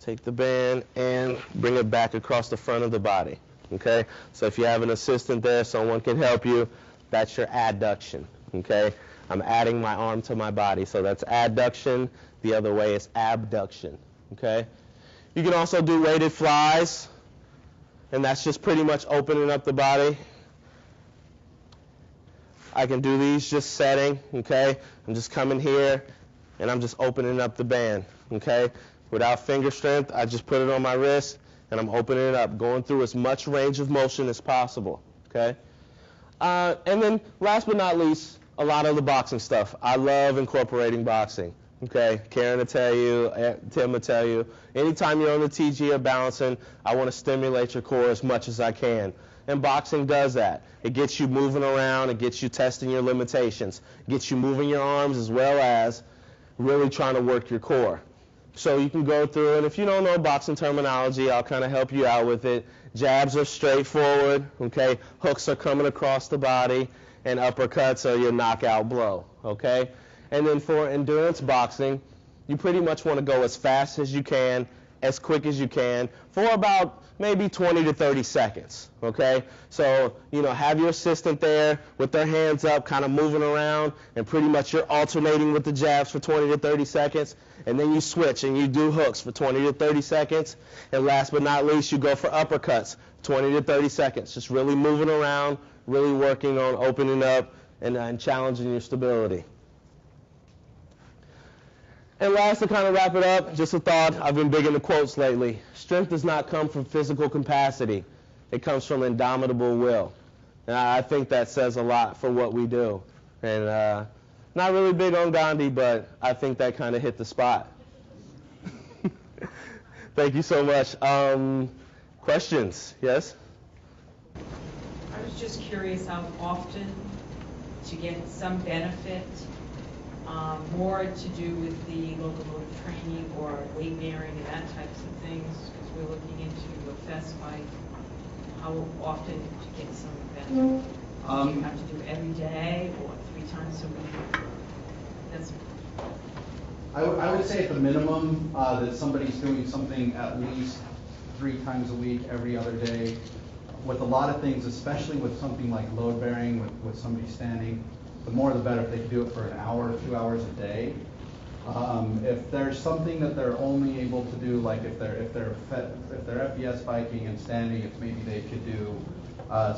take the band and bring it back across the front of the body. Okay? So if you have an assistant there, someone can help you, that's your adduction. Okay? I'm adding my arm to my body. So that's adduction. The other way is abduction. Okay? You can also do weighted flies, and that's just pretty much opening up the body. I can do these just setting, okay? I'm just coming here, and I'm just opening up the band, okay? Without finger strength, I just put it on my wrist, and I'm opening it up, going through as much range of motion as possible, okay? And then last but not least, a lot of the boxing stuff. I love incorporating boxing, okay? Karen will tell you, Tim will tell you, anytime you're on the TG or balancing, I want to stimulate your core as much as I can. And boxing does that. It gets you moving around, it gets you testing your limitations, it gets you moving your arms as well as really trying to work your core. So you can go through, and if you don't know boxing terminology, I'll kind of help you out with it. Jabs are straightforward, okay? Hooks are coming across the body, and uppercuts are your knockout blow, okay? And then for endurance boxing, you pretty much want to go as fast as you can as quick as you can for about maybe 20 to 30 seconds, okay? So, have your assistant there with their hands up, kind of moving around, and pretty much you're alternating with the jabs for 20 to 30 seconds, and then you switch and you do hooks for 20 to 30 seconds, and last but not least, you go for uppercuts, 20 to 30 seconds, just really moving around, really working on opening up and challenging your stability. And last, to kind of wrap it up, just a thought. I've been big into quotes lately. Strength does not come from physical capacity. It comes from indomitable will. And I think that says a lot for what we do. And not really big on Gandhi, but I think that kind of hit the spot. Thank you so much. Questions? Yes? I was just curious how often to get some benefit, more to do with the locomotive training or weight bearing and that types of things, because we're looking into a fest fight. How often to get some benefit? Do you have to do every day or 3 times a week? That's. I would say at the minimum that somebody's doing something at least 3 times a week, every other day. With a lot of things, especially with something like load bearing, with somebody standing, the more the better if they can do it for an hour, 2 hours a day. If there's something that they're only able to do, like if they're FBS biking and standing, if maybe they could do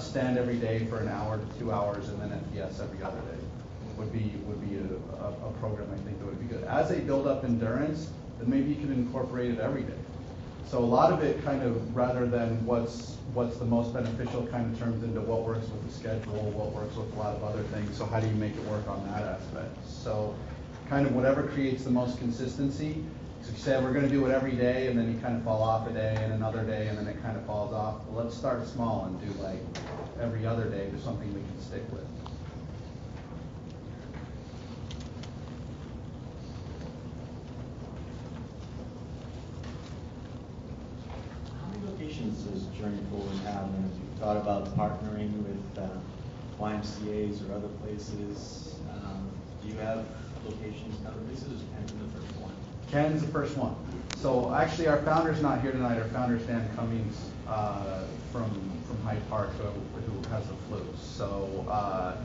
stand every day for an hour to 2 hours and then FBS every other day, would be a program I think that would be good. As they build up endurance, then maybe you could incorporate it every day. So a lot of it kind of, rather than what's the most beneficial, kind of turns into what works with the schedule, what works with a lot of other things. So how do you make it work on that aspect? So kind of whatever creates the most consistency. So if you say we're going to do it every day, and then you kind of fall off a day and another day, and then it kind of falls off. Well, let's start small and do like every other day to something we can stick with. Does Journey Forward have, and have you thought about partnering with YMCAs or other places? Do you have locations in other places, or is Canton the first one? Canton's the first one. So actually our founder's not here tonight. Our founder's Dan Cummings from Hyde Park, who has the flu. So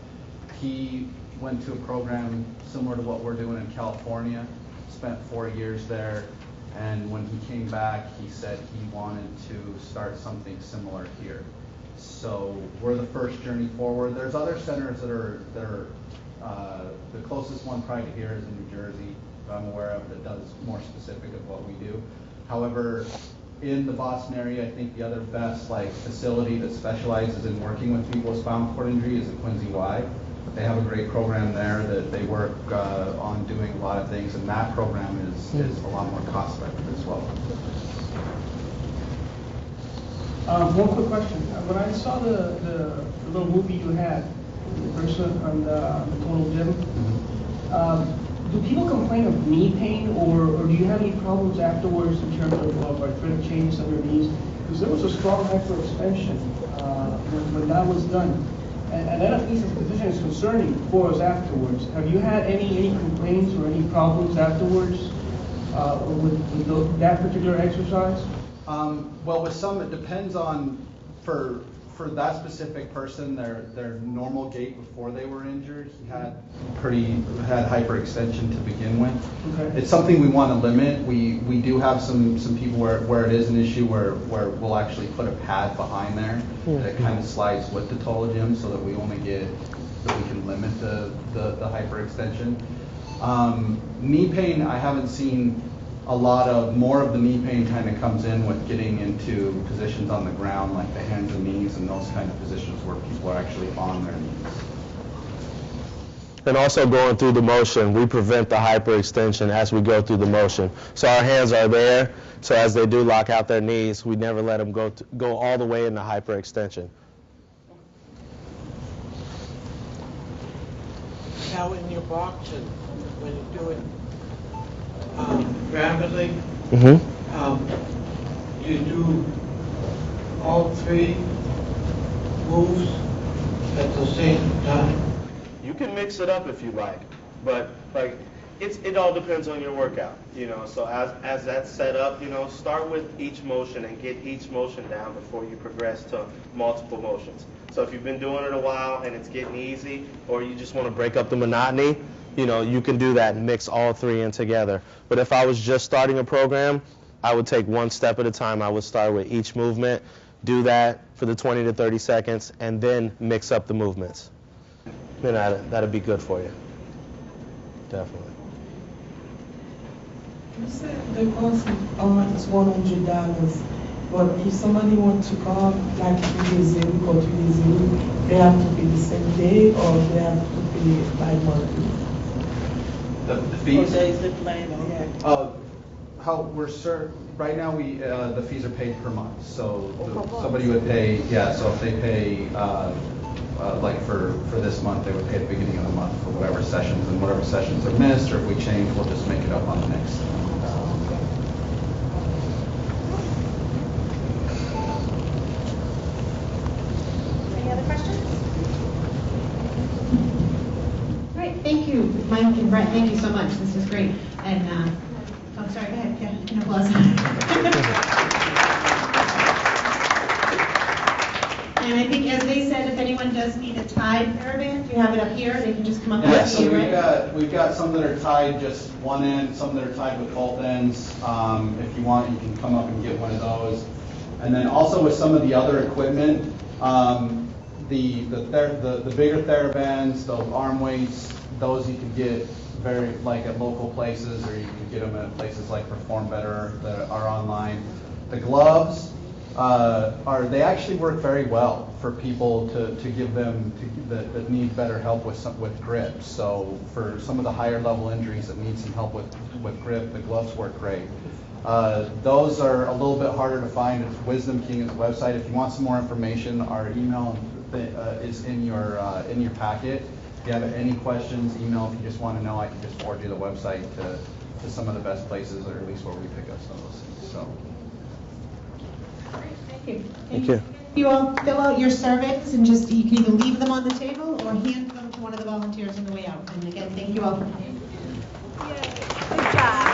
he went to a program similar to what we're doing in California, spent 4 years there. And when he came back, he said he wanted to start something similar here. So we're the first Journey Forward. There's other centers that are the closest one probably here is in New Jersey, that I'm aware of, that does more specific of what we do. However, in the Boston area, I think the other best facility that specializes in working with people with spinal cord injury is at Quincy Y. They have a great program there that they work on doing a lot of things, and that program is a lot more cost effective as well. One quick question. When I saw the little movie you had, the person on the total gym, do people complain of knee pain, or do you have any problems afterwards in terms of arthritic changes on your knees? Because there was a strong hyperextension when that was done. And that, at least as a physician, is concerning for us afterwards. Have you had any complaints or any problems afterwards with that particular exercise? Well, with some, it depends on, for that specific person, their normal gait before they were injured, he had hyperextension to begin with. Okay. It's something we want to limit. We do have some people where it is an issue where we'll actually put a pad behind there that kind of slides with the total gym, so that we can limit the hyperextension. Knee pain, I haven't seen more of the knee pain kind of comes in with getting into positions on the ground, like the hands and knees and those kind of positions where people are actually on their knees. And also going through the motion, we prevent the hyperextension as we go through the motion. So our hands are there, so as they do lock out their knees, we never let them go all the way into hyperextension. Now in your boxing, when you do it rapidly, you do all 3 moves at the same time? You can mix it up if you like, but It all depends on your workout, so as that's set up, start with each motion and get each motion down before you progress to multiple motions. So if you've been doing it a while and it's getting easy, or you just want to break up the monotony, you can do that and mix all three in together. But if I was just starting a program, I would take one step at a time. I would start with each movement, do that for the 20 to 30 seconds, and then mix up the movements. Then that'd be good for you. Definitely. You said the cost is $100, but if somebody wants to come like 2 days a week or 2 days a week, they have to pay the same day or they have to pay bi-monthly? The fees? Or there is a plan, How we're right now the fees are paid per month. So somebody would pay, so if they pay like for this month, they would pay at the beginning of the month for whatever sessions, and whatever sessions are missed, or if we change, we'll just make it up on the next. Any other questions? All right, thank you, Mike and Brett. Thank you so much. This is great. And oh, sorry. Go ahead. Yeah, an applause. And I think, as they said, if anyone does need a tied TheraBand, you have it up here. They can just come up and see you, right? We've got some that are tied just one end, some that are tied with both ends. If you want, you can come up and get one of those. And then also with some of the other equipment, the bigger TheraBands, those arm weights, those you can get at local places, or you can get them at places like Perform Better that are online. The gloves. They actually work very well for people to give them that need better help with grip. So for some of the higher level injuries that need some help with grip, the gloves work great. Those are a little bit harder to find. It's Wisdom King's website. If you want some more information, our email is in your packet. If you have any questions, email. If you just want to know, I can just forward you the website to some of the best places, or at least where we pick up some of those things. So. Thank you. You all fill out your surveys, and you can either leave them on the table or hand them to one of the volunteers on the way out. And again, thank you all for coming. Good job.